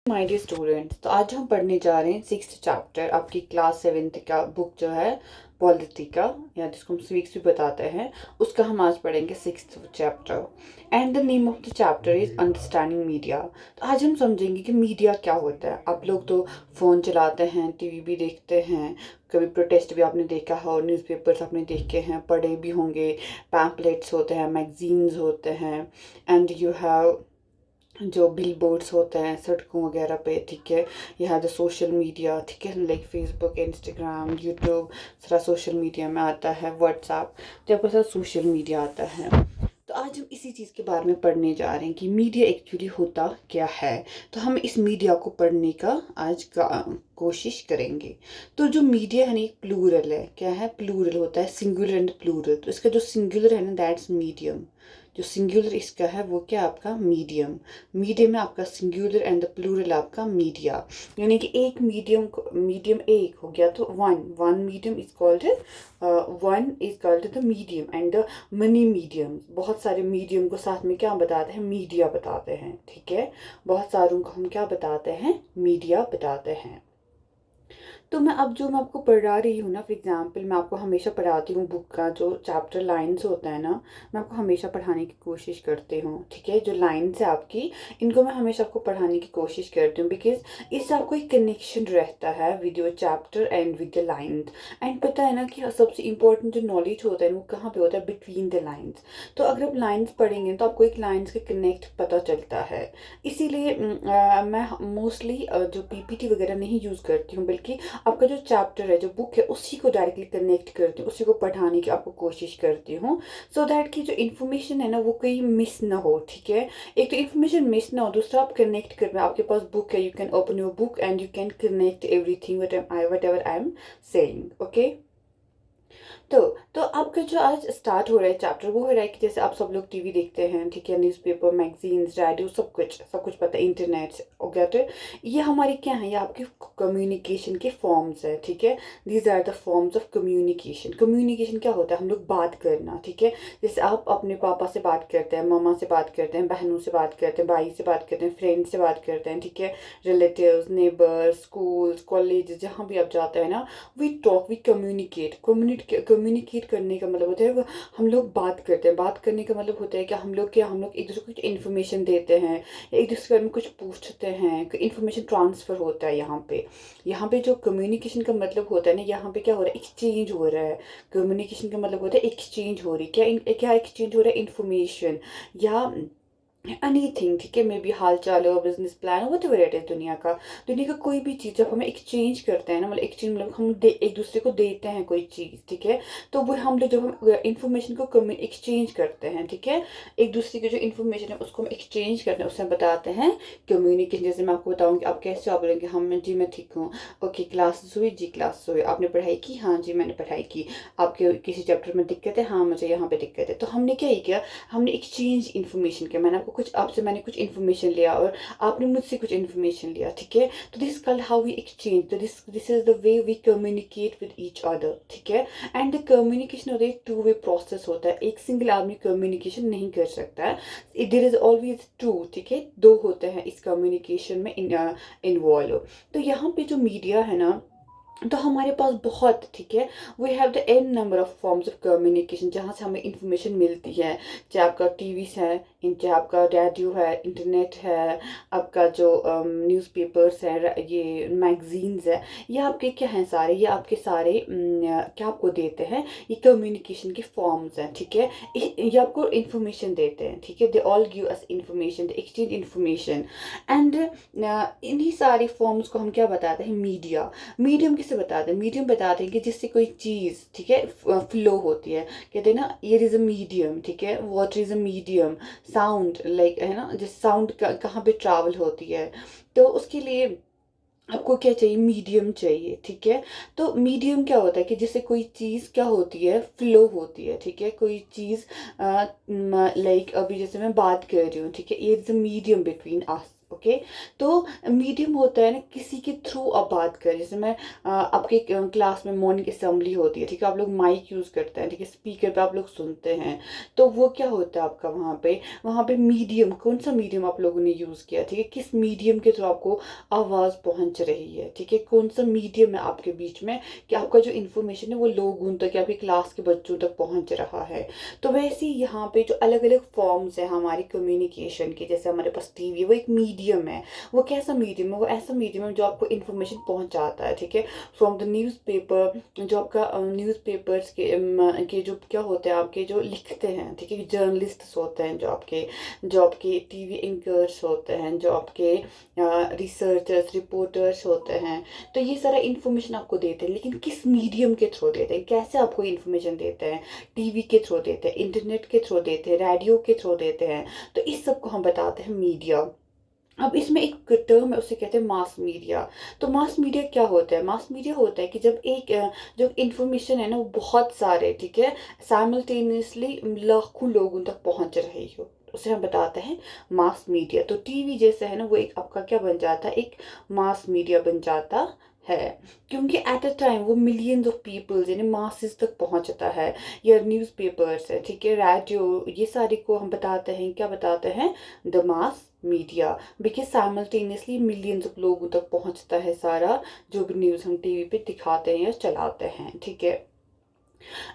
My dear students, तो आज हम पढ़ने जा रहे हैं 6th चैप्टर आपकी क्लास 7th का बुक जो है पॉलिटी का, या जिसको हम स्वीक्स भी बताते हैं, उसका हम आज पढ़ेंगे 6th chapter. And the name of the chapter is understanding media. तो आज हम समझेंगे कि मीडिया क्या होता है। आप लोग तो फ़ोन चलाते हैं, टीवी भी देखते हैं, कभी प्रोटेस्ट भी आपने देखा हो, न्यूज़पेपर्स आपने देखे हैं, पढ़े भी होंगे, पैम्पलेट्स होते हैं, मैगजीन्स होते हैं, एंड यू हैव जो बिल बोर्ड्स होते हैं सड़कों वगैरह पे, ठीक है। यह जो सोशल मीडिया, ठीक है, लाइक फेसबुक, इंस्टाग्राम, यूट्यूब, सारा सोशल मीडिया में आता है, व्हाट्सएप, तो आपका सारा सोशल मीडिया आता है। तो आज हम इसी चीज़ के बारे में पढ़ने जा रहे हैं कि मीडिया एक्चुअली होता क्या है। तो हम इस मीडिया को पढ़ने का आज का कोशिश करेंगे। तो जो मीडिया है ना, एक प्लूरल है। क्या है? प्लूरल होता है, सिंगुलर एंड प्लूरल। तो इसका जो सिंगुलर है ना, दैट्स मीडियम। जो सिंगुलर इसका है वो क्या आपका मीडियम। मीडियम है आपका सिंगुलर एंड द प्लूरल आपका मीडिया। यानी कि एक मीडियम को, मीडियम एक हो गया तो one medium is called, one is called the medium and the money medium. बहुत सारे मीडियम को साथ में क्या बताते हैं? मीडिया बताते हैं, ठीक है। बहुत सारों को हम क्या बताते हैं? मीडिया बताते हैं। तो मैं आपको पढ़ा रही हूँ ना, फॉर एग्जांपल मैं आपको हमेशा पढ़ाती हूँ बुक का जो चैप्टर लाइन्स होता है ना, मैं आपको हमेशा पढ़ाने की कोशिश करती हूँ, ठीक है। जो लाइन्स है आपकी, इनको मैं हमेशा आपको पढ़ाने की कोशिश करती हूँ, बिकॉज इससे आपको एक कनेक्शन रहता है with your chapter and with the lines. And पता है ना कि सबसे इंपॉर्टेंट जो नॉलेज होता है वो कहाँ पे होता है? Between the lines. तो अगर आप लाइन्स पढ़ेंगे तो आपको एक लाइन्स के कनेक्ट पता चलता है। इसीलिए मैं मोस्टली जो पीपीटी वगैरह नहीं यूज़ करती हूँ, बल्कि आपका जो चैप्टर है, जो बुक है, उसी को डायरेक्टली कनेक्ट करती हूँ, उसी को पढ़ाने की आपको कोशिश करती हूँ, सो दैट कि जो इन्फॉर्मेशन है ना वो कहीं मिस ना हो, ठीक है। एक तो इन्फॉर्मेशन मिस ना हो, दूसरा आप कनेक्ट कर पाए। आपके पास बुक है, you can open your book and you can connect everything what ever I am saying, okay. तो तो आपका जो आज स्टार्ट हो रहा है चैप्टर, वो हो रहा है कि जैसे आप सब लोग टीवी देखते हैं, ठीक है, न्यूज़पेपर, मैगजीन्स, रेडियो, सब कुछ पता है, इंटरनेट हो गया। तो ये हमारी क्या है? ये आपके कम्युनिकेशन के फॉर्म्स है, ठीक है। These are the forms of communication. Communication क्या होता है? हम लोग बात करना, ठीक है। जैसे आप अपने पापा से बात करते हैं, मम्मा से बात करते हैं, बहनों से बात करते हैं, भाई से बात करते हैं, फ्रेंड से बात करते हैं, ठीक है, रिलेटिव्स, नेबर्स, स्कूल्स, कॉलेज, जहाँ भी आप जाते हैं ना, वी टॉक, वी कम्युनिकेट करने का मतलब होता है वो हम लोग बात करते हैं। बात करने का मतलब होता है कि हम लोग एक दूसरे को कुछ इन्फॉर्मेशन देते हैं, एक दूसरे के बारे में कुछ पूछते हैं, इन्फॉर्मेशन ट्रांसफ़र होता है। यहाँ पे जो कम्युनिकेशन का मतलब होता है ना, यहाँ पे क्या हो रहा है? एक्सचेंज हो रहा है। कम्युनिकेशन का मतलब होता है एक्सचेंज हो रही है। क्या एक्सचेंज हो रहा है? इन्फॉर्मेशन या एनीथिंग, ठीक है, मे बी हाल चाल हो, बिजनेस प्लान हो, वट इट इज। दुनिया का कोई भी चीज़ जब हमें एक्सचेंज करते हैं ना, मतलब एक्सचेंज मतलब हम एक दूसरे को देते हैं कोई चीज़, ठीक है। तो वो हम लोग जब हम इंफॉर्मेशन को एक्सचेंज करते हैं, ठीक है, एक दूसरे की जो इन्फॉर्मेशन है उसको हम एक्सचेंज करते हैं, उसे हम बताते हैं कम्युनिकेशन। जैसे मैं आपको बताऊँगी, आप कैसे आप बोलेंगे हम जी मैं ठीक हूँ, ओके, क्लास हुई जी, क्लास हुई, आपने पढ़ाई की, हाँ जी मैंने पढ़ाई की, आपके किसी चैप्टर में दिक्कत है, हाँ मुझे यहाँ पे दिक्कत है। तो हमने क्या ही किया? हमने एक्सचेंज इन्फॉर्मेशन किया। मैंने कुछ इन्फॉर्मेशन लिया और आपने मुझसे कुछ इन्फॉर्मेशन लिया, ठीक है। तो this is called how we exchange. तो this is the way we communicate with each other, ठीक है। एंड द कम्युनिकेशन होता है एक टू वे प्रोसेस होता है। एक सिंगल आदमी कम्युनिकेशन नहीं कर सकता है, देयर इज ऑलवेज टू, ठीक है, दो होते हैं इस कम्युनिकेशन में इन्वॉल्व। तो यहाँ पे जो मीडिया है ना, तो हमारे पास बहुत, ठीक है, we have the n number of forms of communication जहाँ से हमें इंफॉर्मेशन मिलती है। चाहे आपका टीवी है, चाहे आपका रेडियो है, इंटरनेट है, आपका जो न्यूज़पेपर्स है, ये मैगजीन्स है, ये आपके क्या हैं? सारे ये आपके सारे क्या आपको देते हैं? ये कम्युनिकेशन के फॉर्म्स हैं, ठीक है। ये आपको इंफॉर्मेशन देते हैं, ठीक है। They all give us information, they exchange information. And इन्हीं सारे फॉर्म्स को हम क्या बताते हैं? मीडिया। मीडियम किसे बताते हैं? मीडियम बताते हैं कि जिससे कोई चीज़, ठीक है, फ्लो होती है। कहते हैं ना, ये इज अ मीडियम, ठीक है, water is a medium, sound like, है ना, जिस साउंड कहाँ पे ट्रैवल होती है, तो उसके लिए आपको क्या चाहिए? मीडियम चाहिए, ठीक है। तो मीडियम क्या होता है कि जिससे कोई चीज़ क्या होती है? फ्लो होती है, ठीक है। कोई चीज़ लाइक अभी जैसे मैं बात कर रही हूँ, ठीक है, ये is a medium between us, okay. तो मीडियम होता है ना किसी के थ्रू आप बात करें, जैसे मैं आपके क्लास में मॉर्निंग असेंबली होती है, ठीक है, आप लोग माइक यूज़ करते हैं, ठीक है, स्पीकर पे आप लोग सुनते हैं, तो वो क्या होता है आपका वहाँ पे मीडियम, कौन सा मीडियम आप लोगों ने यूज़ किया, ठीक है, किस मीडियम के थ्रू आपको आवाज़ पहुँच रही है, ठीक है, कौन सा मीडियम है आपके बीच में कि आपका जो इन्फॉर्मेशन है वो लोगों तक या आपकी क्लास के बच्चों तक पहुँच रहा है। तो वैसे ही यहाँ पे जो अलग अलग फॉर्म्स हैं हमारी कम्युनिकेशन के, जैसे हमारे पास टीवी, वो एक मीडियम है। वो कैसा मीडियम है? वो ऐसा मीडियम है जो आपको इन्फॉर्मेशन पहुंचाता है, ठीक है, फ्रॉम द न्यूज़पेपर, जो आपका न्यूज़पेपर्स के जो क्या होते हैं आपके जो लिखते हैं, ठीक है, जर्नलिस्ट्स होते हैं, जो आपके टीवी एंकर्स होते हैं, जो आपके रिसर्चर्स रिपोर्टर्स होते हैं, तो ये सारा इन्फॉर्मेशन आपको देते हैं, लेकिन किस मीडियम के थ्रू देते हैं, कैसे आपको इन्फॉर्मेशन देते हैं? टीवी के थ्रू देते हैं, इंटरनेट के थ्रू देते हैं, रेडियो के थ्रू देते हैं। तो इस सब को हम बताते हैं मीडिया। अब इसमें एक टर्म है, उसे कहते हैं मास मीडिया। तो मास मीडिया क्या होता है? मास मीडिया होता है कि जब जो इन्फॉर्मेशन है ना वो बहुत सारे, ठीक है, साइमल्टेनियसली लाखों लोगों तक पहुंच रही हो, उसे हम बताते हैं मास मीडिया। तो टीवी जैसे है ना वो एक आपका क्या बन जाता है, एक मास मीडिया बन जाता है, क्योंकि एट अ टाइम वो मिलियंस ऑफ पीपल्स यानी मासेस तक पहुंचता है। या न्यूज़पेपर्स है, ठीक है, रेडियो, ये सारे को हम बताते हैं, क्या बताते हैं, the mass media, because simultaneously millions of लोगों तक पहुंचता है सारा जो भी न्यूज़ हम टीवी पे दिखाते हैं या चलाते हैं, ठीक है।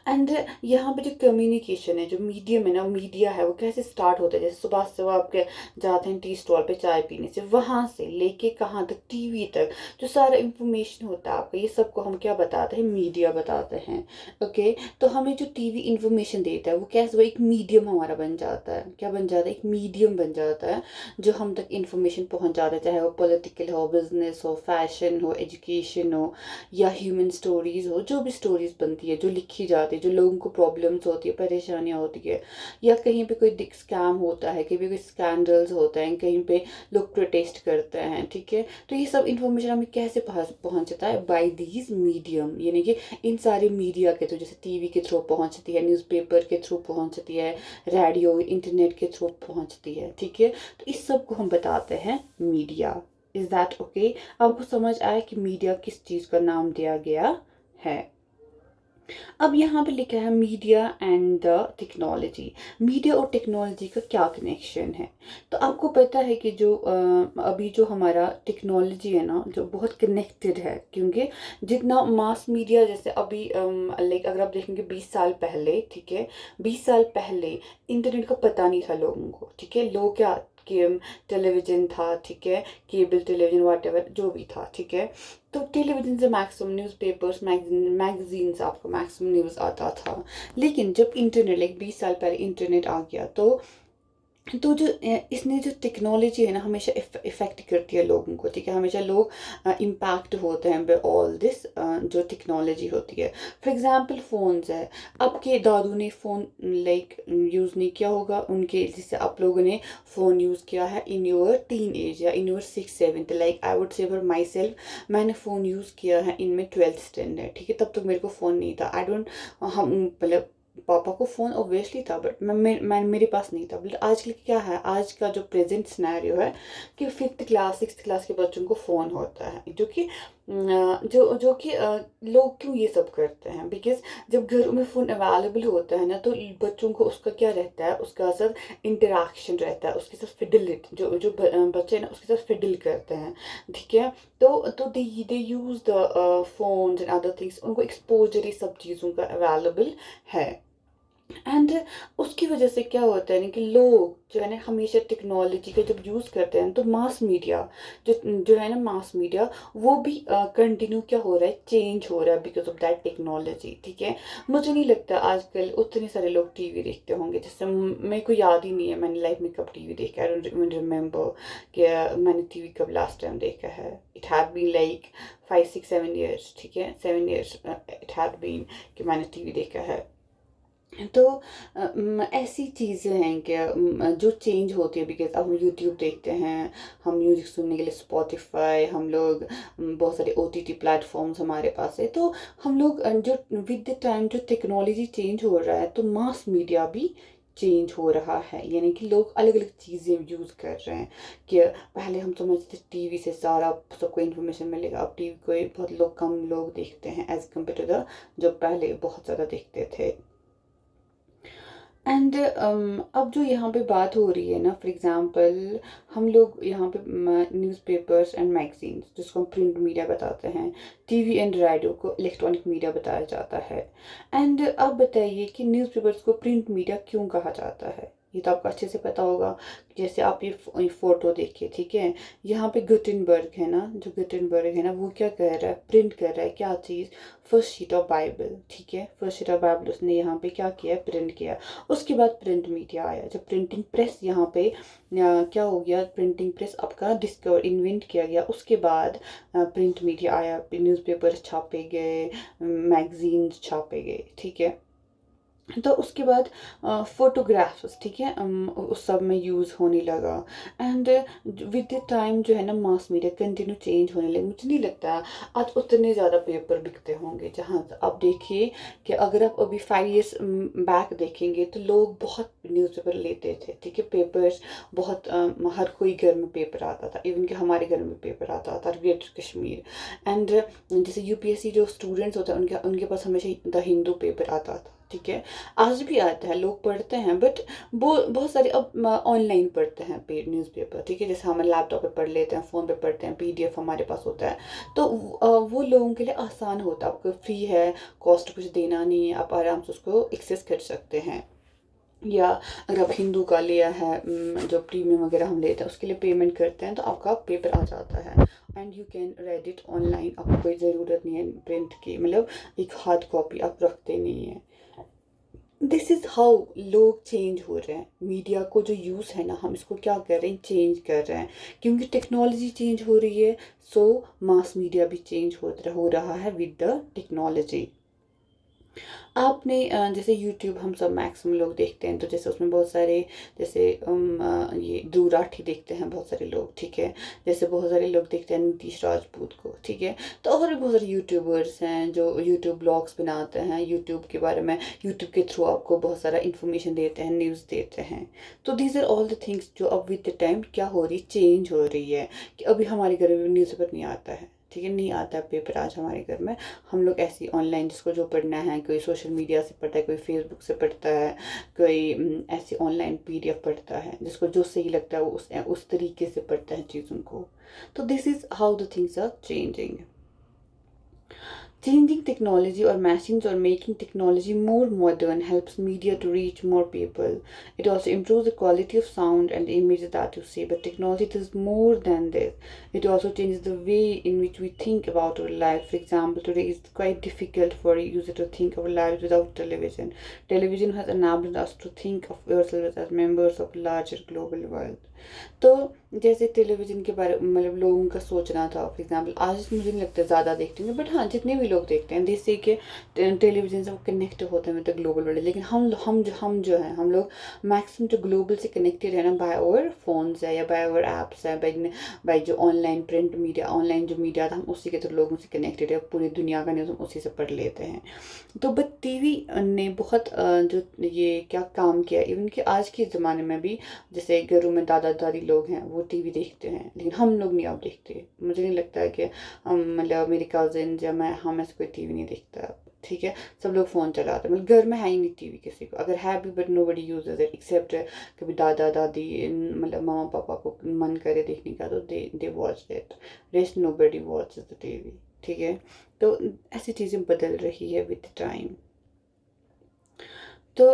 एंड यहाँ पे जो कम्युनिकेशन है, जो मीडियम है ना, मीडिया है, वो कैसे स्टार्ट होता है? जैसे सुबह सुबह आपके जाते हैं टी स्टॉल पे चाय पीने, से वहां से लेके कहाँ तक, टीवी तक, जो सारा इंफॉर्मेशन होता है आपका, ये सबको हम क्या बताते हैं, मीडिया बताते हैं। ओके। तो हमें जो टीवी इंफॉर्मेशन देता है वो कैसे, वो एक मीडियम हमारा बन जाता है, क्या बन जाता है, एक मीडियम बन जाता है जो हम तक इंफॉर्मेशन पहुंच जाता है, चाहे वो पॉलिटिकल हो, बिजनेस हो, फैशन हो, एजुकेशन हो, या ह्यूमन स्टोरीज हो, जो भी स्टोरीज बनती है, जो लिखी जाती है, जो लोगों को प्रॉब्लम्स होती है, परेशानियां होती है, या कहीं पे कोई स्कैम होता है, कहीं पे कोई स्कैंडल्स होता है, कहीं पे लोग प्रोटेस्ट करते हैं, ठीक है, तो ये सब इंफॉर्मेशन हमें कैसे पहुंचता है, बाय दीज मीडियम, यानी कि इन सारे मीडिया के थ्रू, जैसे टीवी के थ्रू पहुंचती है, न्यूज़पेपर के थ्रू पहुंचती है, रेडियो इंटरनेट के थ्रू पहुंचती है, ठीक है। तो इस सब को हम बताते हैं मीडिया। Is that okay? आपको समझ आया कि मीडिया किस चीज़ का नाम दिया गया है? अब यहाँ पे लिखा है media and the technology. Media और टेक्नोलॉजी का क्या कनेक्शन है? तो आपको पता है कि जो अभी जो हमारा टेक्नोलॉजी है ना, जो बहुत कनेक्टेड है, क्योंकि जितना मास मीडिया, जैसे अभी लाइक अगर आप देखेंगे 20 साल पहले, ठीक है, 20 साल पहले इंटरनेट का पता नहीं था लोगों को, ठीक है, लोग क्या, कि टेलीविजन था, ठीक है, केबल टेलीविजन वाट एवर जो भी था, ठीक है, तो टेलीविजन से मैक्सिमम न्यूज़पेपर्स, मैगजीन्स आपको मैक्सिमम न्यूज़ आता था। लेकिन जब इंटरनेट, लाइक 20 साल पहले इंटरनेट आ गया, तो जो इसने जो टेक्नोलॉजी है ना, हमेशा इफ़ेक्ट करती है लोगों को, ठीक है, हमेशा लोग इम्पैक्ट होते हैं बाय ऑल दिस जो टेक्नोलॉजी होती है। फॉर एग्जांपल फ़ोन्स है, आपके दादू ने फ़ोन लाइक यूज़ नहीं किया होगा, उनके जैसे आप लोगों ने फ़ोन यूज़ किया है इन योर टीन एज या in your 6th 7th, like I would say for my self, मैंने फ़ोन यूज़ किया है इनमें 12th स्टैंडर्ड, ठीक है, तब तो मेरे को फ़ोन नहीं था, आई डोंट, हम मतलब पापा को फ़ोन ऑब्वियसली था, बट मेरे पास नहीं था। बट आजकल क्या है, आज का जो प्रेजेंट सिनेरियो है कि 5th क्लास 6th क्लास के बच्चों को फ़ोन होता है, जो कि जो कि लोग क्यों ये सब करते हैं, बिकॉज जब घर में फ़ोन अवेलेबल होता है ना, तो बच्चों को उसका क्या रहता है, उसका साथ इंटरेक्शन रहता है, उसके साथ फिडलिट, जो बच्चे ना उसके साथ फिडल करते हैं, ठीक है, तो they use the phones and other things, उनको एक्सपोजर ये सब चीज़ों का अवेलेबल है। एंड उसकी वजह से क्या होता है ना कि लोग जो है ना हमेशा टेक्नोलॉजी का जब यूज़ करते हैं, तो मास मीडिया जो है ना, मास मीडिया वो भी कंटिन्यू क्या हो रहा है, चेंज हो रहा है बिकॉज ऑफ दैट टेक्नोलॉजी, ठीक है। मुझे नहीं लगता आजकल उतने सारे लोग टीवी देखते होंगे, जैसे मेरे को याद ही नहीं है मैंने लाइफ में कब टीवी देखा है, आई डोंट रिमेंबर कि मैंने टीवी कब लास्ट टाइम देखा है। It had been like 5 6 7 years, ठीक है, 7 years इट हैड बीन कि मैंने टीवी देखा है। तो ऐसी चीज़ें हैं कि जो चेंज होती है, बिकॉज अब हम यूट्यूब देखते हैं, हम म्यूज़िक सुनने के लिए स्पॉटिफाई, हम लोग बहुत सारे ओटीटी प्लेटफॉर्म्स हमारे पास है, तो हम लोग जो विद द टाइम जो टेक्नोलॉजी चेंज हो रहा है, तो मास मीडिया भी चेंज हो रहा है, यानी कि लोग अलग अलग चीज़ें यूज़ कर रहे हैं। कि पहले हम समझते टीवी से सारा सबको इन्फॉर्मेशन मिलेगा, अब टीवी को बहुत लोग कम लोग देखते हैं एज़ कम्पेयर टू द जो पहले बहुत ज़्यादा देखते थे। एंड अब जो यहाँ पे बात हो रही है ना, फॉर एग्जांपल हम लोग यहाँ पे न्यूज़पेपर्स एंड मैगजीन्स जिसको हम प्रिंट मीडिया बताते हैं, टीवी एंड रेडियो को इलेक्ट्रॉनिक मीडिया बताया जाता है। एंड अब बताइए कि न्यूज़पेपर्स को प्रिंट मीडिया क्यों कहा जाता है? ये तो आपको अच्छे से पता होगा। जैसे आप ये फोटो देखिए, ठीक है, यहाँ पे गुटेनबर्ग है ना, जो गुटेनबर्ग है ना वो क्या कर रहा है, प्रिंट कर रहा है क्या चीज़, फर्स्ट शीट ऑफ बाइबल, ठीक है, फर्स्ट शीट ऑफ बाइबल उसने यहाँ पे क्या किया, प्रिंट किया। उसके बाद प्रिंट मीडिया आया, जब प्रिंटिंग प्रेस यहाँ पे क्या हो गया, प्रिंटिंग प्रेस आपका डिस्कवर इन्वेंट किया गया, उसके बाद प्रिंट मीडिया आया, न्यूज़पेपर छापे गए, मैगजीन्स छापे गए, ठीक है। तो उसके बाद फोटोग्राफ्स, ठीक है, उस सब में यूज़ होने लगा। एंड विद द टाइम जो है ना मास मीडिया कंटिन्यू चेंज होने लगे। मुझे नहीं लगता आज उतने ज़्यादा पेपर बिकते होंगे। जहाँ आप देखिए कि अगर आप अभी 5 years बैक देखेंगे तो लोग बहुत न्यूज़पेपर लेते थे, ठीक है, पेपर्स बहुत हर कोई घर में पेपर आता था, इवन कि हमारे घर में पेपर आता था, ग्रेटर कश्मीर। एंड जैसे यूपीएससी जो स्टूडेंट्स होते हैं उनके उनके पास हमेशा द हिंदू पेपर आता था, ठीक है, आज भी आता है, लोग पढ़ते हैं, बट वो बहुत सारे अब ऑनलाइन पढ़ते हैं पेड न्यूज़पेपर, ठीक है, जैसे हम लैपटॉप पे पढ़ लेते हैं, फ़ोन पे पढ़ते हैं, पीडीएफ हमारे पास होता है। तो वो लोगों के लिए आसान होता है, आपको फ्री है, कॉस्ट कुछ देना नहीं है, आप आराम से उसको एक्सेस कर सकते हैं। या अगर आप हिंदू का लिया है, जो प्रीमियम वगैरह हम लेते हैं उसके लिए पेमेंट करते हैं तो आपका पेपर आ जाता है and you can read it online. आपको कोई ज़रूरत नहीं है प्रिंट की, मतलब एक हार्ड कॉपी आप रखते नहीं है। दिस इज़ हाउ लोग चेंज हो रहे हैं। मीडिया को जो यूज़ है ना, हम इसको क्या कर रहे हैं, चेंज कर रहे हैं, क्योंकि टेक्नोलॉजी चेंज हो रही है। सो मास मीडिया भी चेंज हो रहा है विद द टेक्नोलॉजी। आपने जैसे यूट्यूब हम सब मैक्सिमम लोग देखते हैं, तो जैसे उसमें बहुत सारे जैसे ये ध्रुव राठी देखते हैं बहुत सारे लोग, ठीक है, जैसे बहुत सारे लोग देखते हैं नीतीश राजपूत को, ठीक है। तो और भी बहुत सारे यूट्यूबर्स हैं जो यूट्यूब ब्लॉग्स बनाते हैं, यूट्यूब के बारे में, यूट्यूब के थ्रू आपको बहुत सारा इन्फॉर्मेशन देते हैं, न्यूज़ देते हैं। तो these are all the things जो अब विद द टाइम क्या हो रही, चेंज हो रही है। कि अभी हमारे घर में न्यूज़पेपर नहीं आता है, ठीक है, नहीं आता है पेपर आज हमारे घर में। हम लोग ऐसी ऑनलाइन जिसको जो पढ़ना है, कोई सोशल मीडिया से पढ़ता है, कोई फेसबुक से पढ़ता है, कोई ऐसी ऑनलाइन पीडीएफ पढ़ता है, जिसको जो सही लगता है वो उस तरीके से पढ़ता है चीज़ों को। तो this is how the things are changing. Changing technology or machines or making technology more modern helps media to reach more people. It also improves the quality of sound and the images that you see. But technology does more than this. It also changes the way in which we think about our life. For example, today it's quite difficult for a user to think of lives without television. Television has enabled us to think of ourselves as members of a larger global world. तो जैसे television के बारे मतलब लोगों का सोचना था, for example आज मुझे नहीं लगता ज़्यादा देखते होंगे, बट हाँ जितने भी लोग देखते हैं जिससे कि टेलीविज़न से वो कनेक्ट होते हैं विद द ग्लोबल वर्ल्ड। लेकिन हम जो हैं, हम लोग मैक्सिमम जो ग्लोबल से कनेक्टेड है ना बाय आवर फोन्स है या बाय आवर ऐप्स है, बाय जो ऑनलाइन प्रिंट मीडिया, ऑनलाइन जो मीडिया था हम उसी के थ्रू लोगों से कनेक्टेड है, पूरी दुनिया का न्यूज़ हम उसी से पढ़ लेते हैं। तो बट टीवी ने बहुत जो ये क्या काम किया, इवन कि आज के ज़माने में भी जैसे घरों में दादा दादी लोग हैं वो टीवी देखते हैं, लेकिन हम लोग नहीं अब देखते। मुझे नहीं लगता है कि मतलब मेरे कज़न या हम ऐसे कोई टीवी नहीं देखता, ठीक है, सब लोग फ़ोन चलाते हैं, मतलब घर में है ही नहीं टीवी किसी को, अगर है भी but nobody uses it except कभी दादा दादी, मतलब मामा पापा को मन करे देखने का तो they watch it, rest nobody watch the TV, ठीक है। तो ऐसी चीज़ें बदल रही है विद टाइम। तो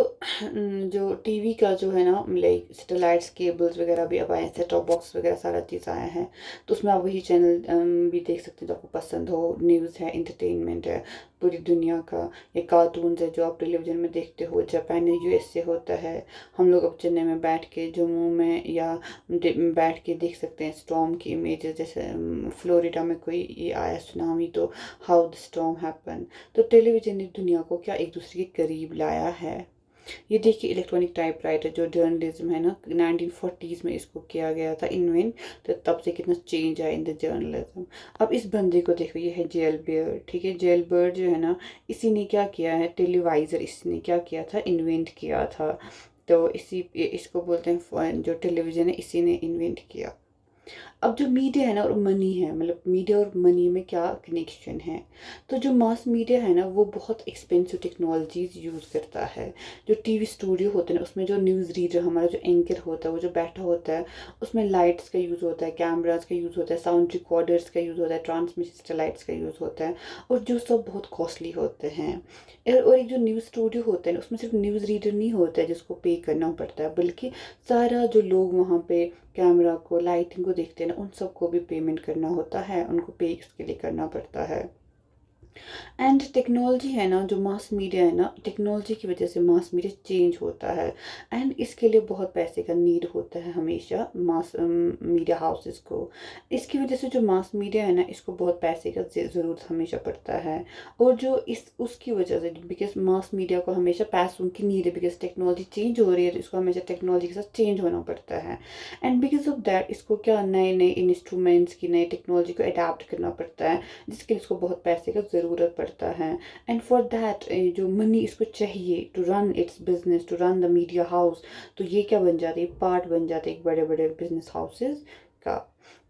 जो टीवी का जो है ना लाइक सैटेलाइट्स केबल्स वगैरह भी अब आए हैं, सेट टॉप बॉक्स वगैरह सारा चीज़ आया है, तो उसमें आप वही चैनल भी देख सकते हैं जो आपको पसंद हो। न्यूज़ है, इंटरटेनमेंट है पूरी दुनिया का, या कार्टून्स है जो आप टेलीविज़न में देखते हो, जापान या यूएस से होता है। हम लोग अब चेन्नई में बैठ के, जम्मू में या बैठ के देख सकते हैं स्टॉर्म की इमेजेस, जैसे फ्लोरिडा में कोई ये आया सुनामी तो हाउ द स्टॉर्म हैपन। तो टेलीविज़न ने दुनिया को क्या एक दूसरे के करीब लाया है। ये देखिए इलेक्ट्रॉनिक टाइपराइटर जो जर्नलिज्म है ना, 1940s में इसको किया गया था इन्वेंट, तो तब से कितना चेंज आया इन द जर्नलिज्म। अब इस बंदे को देखो, ये है जेल बियर्ड, ठीक है, जेल बियर्ड जो है ना, इसी ने क्या किया है, टेलीवाइज़र इसने क्या किया था, इन्वेंट किया था, तो इसको बोलते हैं जो टेलीविज़न है इसी ने इन्वेंट किया। अब जो मीडिया है ना और मनी है, मतलब मीडिया और मनी में क्या कनेक्शन है। तो जो मास मीडिया है ना वो बहुत एक्सपेंसिव टेक्नोलॉजीज यूज़ करता है। जो टीवी स्टूडियो होते हैं ना उसमें जो न्यूज़ रीडर हमारा जो एंकर होता है वो जो बैठा होता है, उसमें लाइट्स का यूज़ होता है, कैमराज का यूज़ होता है, साउंड रिकॉर्डर्स का यूज़ होता है, ट्रांसमिशन लाइट्स का यूज़ होता है, और जो सब बहुत कॉस्टली होते हैं। और एक जो न्यूज़ स्टूडियो होता है ना उसमें सिर्फ न्यूज़ रीडर नहीं होता है जिसको पे करना पड़ता है, बल्कि सारा जो लोग वहाँ पे कैमरा को, लाइटिंग को देखते हैं ना उन सबको भी पेमेंट करना होता है, उनको पे इसके लिए करना पड़ता है। एंड टेक्नोलॉजी है ना, जो मास मीडिया है ना, टेक्नोलॉजी की वजह से मास मीडिया चेंज होता है। एंड इसके लिए बहुत पैसे का नीड होता है हमेशा मास मीडिया हाउसेस को। इसकी वजह से जो मास मीडिया है ना इसको बहुत पैसे का ज़रूरत हमेशा पड़ता है। और जो इस उसकी वजह से, बिकॉज मास मीडिया को हमेशा पैसों की नीड है, बिकॉज टेक्नोलॉजी चेंज हो रही है तो इसको हमेशा टेक्नोलॉजी के साथ चेंज होना पड़ता है। एंड बिकॉज ऑफ दैट इसको क्या नए नए इंस्ट्रूमेंट्स की, नई टेक्नोलॉजी को अडाप्ट करना पड़ता है, जिसके लिए इसको बहुत पैसे का ज़रूरत पड़ता है। एंड फॉर दैट जो मनी इसको चाहिए to run its business, to run the media house, तो ये क्या बन जाती है, पार्ट बन जाते हैं एक बड़े बड़े बिजनेस हाउसेस का।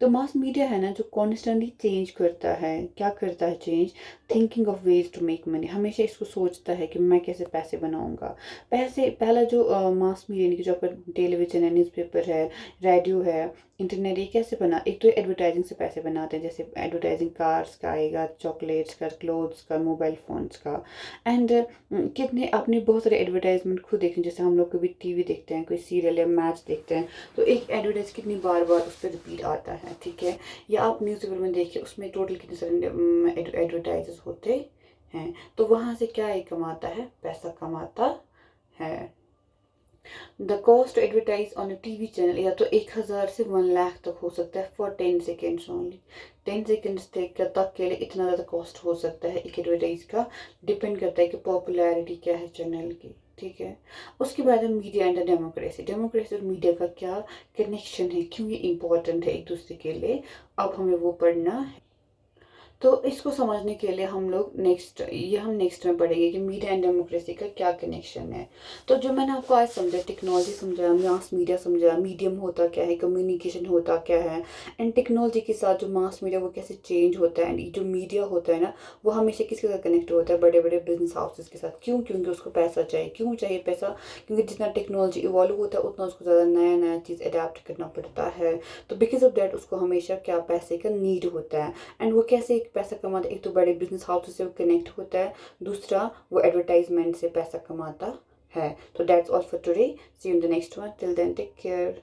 तो मास मीडिया है ना जो कॉन्स्टेंटली चेंज करता है, क्या करता है change, thinking of ways to make money, हमेशा इसको सोचता है कि मैं कैसे पैसे बनाऊंगा। पहला जो मास मीडिया यानी कि जो आपका टेलीविजन है, न्यूज़पेपर है, रेडियो है, इंटरनेट, ये कैसे बना, एक तो एडवर्टाइजिंग से पैसे बनाते हैं, जैसे एडवर्टाइजिंग कार्स का आएगा, चॉकलेट्स का, क्लोथ्स का, मोबाइल फ़ोन्स का। एंड कितने आपने बहुत सारे एडवर्टाइजमेंट खुद देखे, जैसे हम लोग कभी टीवी देखते हैं, कोई सीरियल या मैच देखते हैं, तो एक एडवर्टाइज कितनी बार बार उस पर रिपीट आता है, ठीक है। या आप न्यूज़पेपर में देखिए उसमें टोटल कितने सारे एडवर्टाइजेस होते हैं, तो वहाँ से क्या ये कमाता है, पैसा कमाता है। The cost to advertise on a TV channel या तो 1000 से 1 लाख तक हो सकता है फॉर 10 सेकेंड्स ओनली। 10 सेकेंड्स तक के लिए इतना ज़्यादा कॉस्ट हो सकता है एक एडवर्टाइज का। डिपेंड करता है कि पॉपुलैरिटी क्या है चैनल की, ठीक है। उसके बाद है मीडिया एंड डेमोक्रेसी। डेमोक्रेसी और मीडिया का क्या कनेक्शन है, क्यों ये इंपॉर्टेंट है एक दूसरे के लिए, अब हमें वो पढ़ना है। तो इसको समझने के लिए हम लोग हम नेक्स्ट में पढ़ेंगे कि मीडिया एंड डेमोक्रेसी का क्या कनेक्शन है। तो जो मैंने आपको आज समझा, टेक्नोलॉजी समझाया, मास मीडिया समझाया, मीडियम होता क्या है, कम्युनिकेशन होता क्या है, एंड टेक्नोलॉजी के साथ जो मास मीडिया वो कैसे चेंज होता है, एंड जो मीडिया होता है ना वो हमेशा किसके साथ कनेक्ट होता है, बड़े बड़े बिजनेस हाउसेस के साथ। क्यों, क्योंकि उसको पैसा चाहिए। क्यों चाहिए पैसा, क्योंकि जितना टेक्नोलॉजी इवॉल्व होता है उतना उसको ज़्यादा नया नया चीज़ अडेप्ट करना पड़ता है। तो बिकॉज ऑफ डैट उसको हमेशा क्या, पैसे का नीड होता है। एंड वो कैसे एक पैसा कमाता है, एक तो बड़े बिजनेस हाउस से वो कनेक्ट होता है, दूसरा वो एडवर्टाइजमेंट से पैसा कमाता है। तो that's all for today, see you in the next one, till then take care.